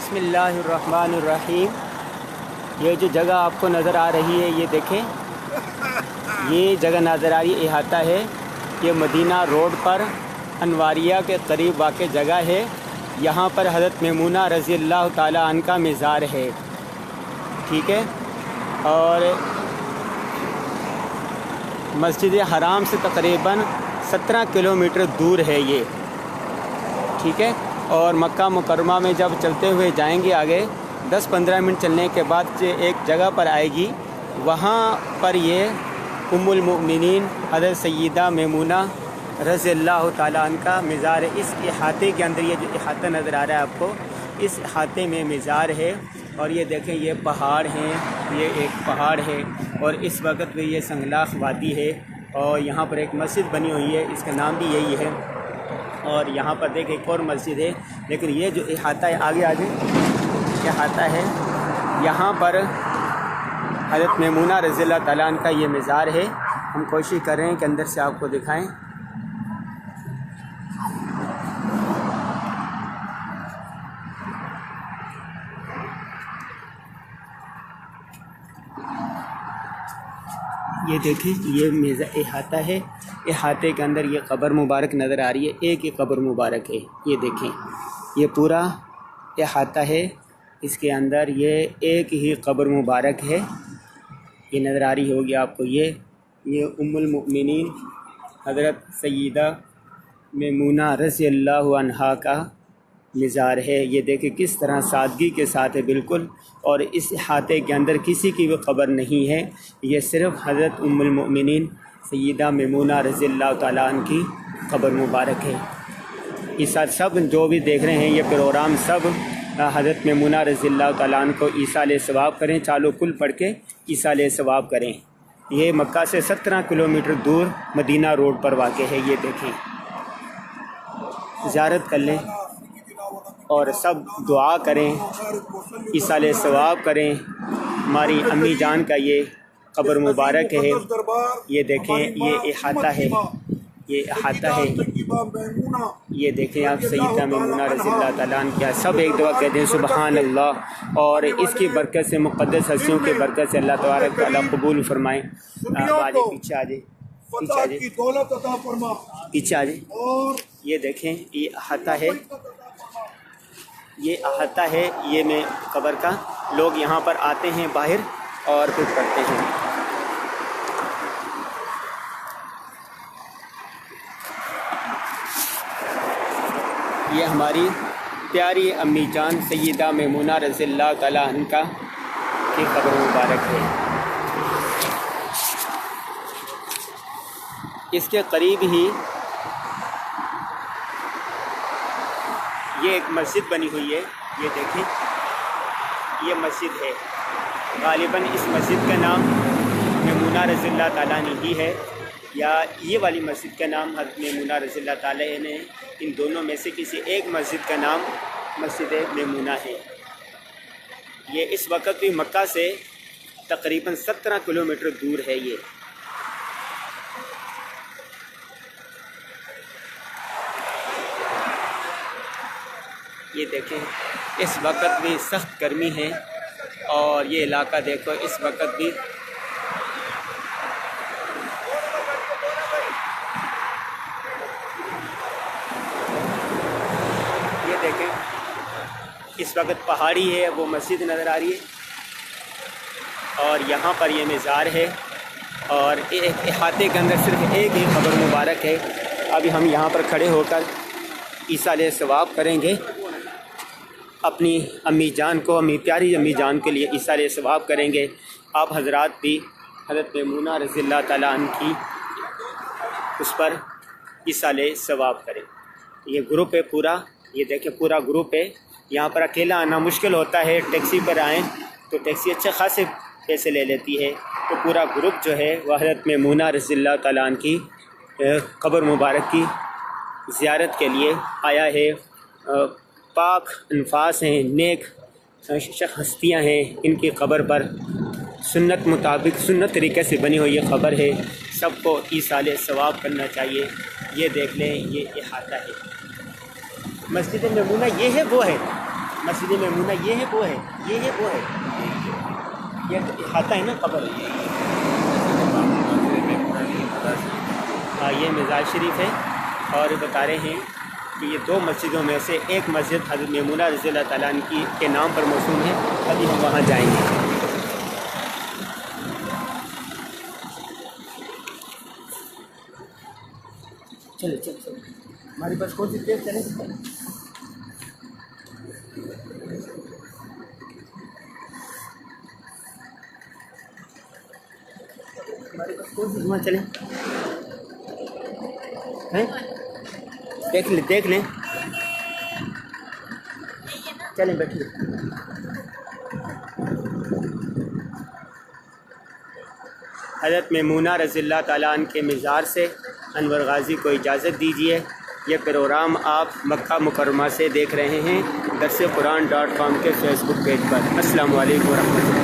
بسم اللہ الرحمن الرحیم۔ یہ جو جگہ آپ کو نظر آ رہی ہے، یہ دیکھیں، یہ جگہ نظر آ رہی ہے، احاطہ ہے۔ یہ مدینہ روڈ پر انواریہ کے قریب واقع جگہ ہے۔ یہاں پر حضرت میمونہ رضی اللہ تعالیٰ عنہ کا مزار ہے، ٹھیک ہے۔ اور مسجد حرام سے تقریباً 17 کلومیٹر دور ہے یہ، ٹھیک ہے۔ اور مکہ مکرمہ میں جب چلتے ہوئے جائیں گے آگے 10-15 منٹ چلنے کے بعد ایک جگہ پر آئے گی، وہاں پر یہ ام المؤمنین حضرت سیدہ میمونہ رضی اللہ تعالیٰ عنہ کا مزار ہے۔ اس احاطے کے اندر، یہ جو احاطہ نظر آ رہا ہے آپ کو، اس احاطے میں مزار ہے۔ اور یہ دیکھیں، یہ پہاڑ ہیں، یہ ایک پہاڑ ہے، اور اس وقت میں یہ سنگلاخ وادی ہے، اور یہاں پر ایک مسجد بنی ہوئی ہے، اس کا نام بھی یہی ہے۔ اور یہاں پر دیکھیں ایک اور مسجد ہے، لیکن یہ جو احاطہ ہے، آگے احاطہ ہے، یہاں پر حضرت میمونہ رضی اللہ تعالیٰ عنہ کا یہ مزار ہے۔ ہم کوشش کر رہے ہیں کہ اندر سے آپ کو دکھائیں۔ یہ دیکھیں، یہ احاطہ ہے، احاطے کے اندر یہ قبر مبارک نظر آ رہی ہے، ایک ہی قبر مبارک ہے۔ یہ دیکھیں، یہ پورا احاطہ ہے، اس کے اندر یہ ایک ہی قبر مبارک ہے۔ یہ نظر آ رہی ہوگی آپ کو، یہ ام المؤمنین حضرت سیدہ میمونہ رضی اللہ عنہا کا مزار ہے۔ یہ دیکھیں کس طرح سادگی کے ساتھ ہے بالکل، اور اس احاطے کے اندر کسی کی بھی قبر نہیں ہے، یہ صرف حضرت ام المؤمنین سیدہ میمونہ رضی اللہ تعالیٰ عنہ کی قبر مبارک ہے۔ سب جو بھی دیکھ رہے ہیں یہ پروگرام، سب حضرت میمونہ رضی اللہ تعالیٰ عنہ کو ایصال ثواب کریں، چالو کل پڑھ کے ایصال ثواب کریں۔ یہ مکہ سے 17 کلومیٹر دور مدینہ روڈ پر واقع ہے۔ یہ دیکھیں، زیارت کر لیں اور سب دعا کریں، ایصال ثواب کریں۔ ہماری امی جان کا یہ قبر مبارک ہے۔ یہ دیکھیں، یہ احاطہ ہے، یہ احاطہ ہے، یہ دیکھیں آپ، سیدہ میمونہ رضی اللہ تعالیٰ عنہ کیا، سب ایک دعا کہتے ہیں سبحان اللہ، اور اس کی برکت سے، مقدس ہستیوں کی برکت سے اللہ تبارک تعالیٰ قبول فرمائیں۔ پیچھے آ جائے، پیچھے آ جائے۔ یہ دیکھیں، یہ احاطہ ہے، یہ احاطہ ہے، یہ میں قبر کا، لوگ یہاں پر آتے ہیں باہر اور پھر پڑھتے ہیں۔ یہ ہماری پیاری امی جان سیدہ میمونہ رضی اللہ تعالیٰ عنہ کی قبر مبارک ہے۔ اس کے قریب ہی یہ ایک مسجد بنی ہوئی ہے۔ یہ دیکھیں، یہ مسجد ہے، غالباً اس مسجد کا نام میمونہ رضی اللہ تعالیٰ عنہ ہی ہے، یا یہ والی مسجد کا نام حضرت میمونہ رضی اللہ تعالیٰ عنہ، ان دونوں میں سے کسی ایک مسجد کا نام مسجد میمونہ ہے۔ یہ اس وقت بھی مکہ سے تقریباً 17 کلومیٹر دور ہے۔ یہ دیکھیں، اس وقت بھی سخت گرمی ہے، اور یہ علاقہ دیکھو، اس وقت بھی یہ دیکھیں، اس وقت پہاڑی ہے، وہ مسجد نظر آ رہی ہے، اور یہاں پر یہ مزار ہے، اور ایک احاطے کے اندر صرف ایک ہی قبر مبارک ہے۔ ابھی ہم یہاں پر کھڑے ہو کر ایصال ثواب کریں گے، اپنی امی جان کو، امی پیاری امی جان کے لیے ایصال ثواب کریں گے۔ آپ حضرات بھی حضرت میمونہ رضی اللہ تعالیٰ عنہ کی اس پر ایصال ثواب کریں۔ یہ گروپ ہے پورا، یہ دیکھیں پورا گروپ ہے۔ یہاں پر اکیلا آنا مشکل ہوتا ہے، ٹیکسی پر آئیں تو ٹیکسی اچھے خاصے پیسے لے لیتی ہے، تو پورا گروپ جو ہے وہ حضرت میمونہ رضی اللہ تعالیٰ عنہ کی قبر مبارک کی زیارت کے لیے آیا ہے۔ پاک انفاس ہیں، نیک ہستیاں ہیں، ان کی قبر پر سنت مطابق، سنت طریقے سے بنی ہوئی یہ قبر ہے، سب کو ایصال ثواب کرنا چاہیے۔ یہ دیکھ لیں، یہ احاطہ ہے مسجد میمونہ، یہ ہے وہ ہے، مسجد میمونہ یہ ہے وہ ہے، یہ ہے وہ ہے، یہ احاطہ ہے نا قبر. ہاں یہ مزار شریف ہے. اور بتا رہے ہیں کہ یہ دو مسجدوں میں سے ایک مسجد حضرت میمونہ رضی اللہ تعالیٰ عنہ کے نام پر موسوم ہے. ابھی ہم وہاں جائیں گے. چلے چلے چلے، ہمارے پاس کون سی تیز چلے؟ ہمارے پاس کون سی؟ وہاں چلیں، ہیں دیکھ لیں چلیں بیٹھیے. حضرت میمونہ رضی اللہ تعالیٰ عنہ کے مزار سے انور غازی کو اجازت دیجیے. یہ پروگرام آپ مکہ مکرمہ سے دیکھ رہے ہیں درسقرآن.com کے فیس بک پیج پر. السلام علیکم ورحمۃ اللہ.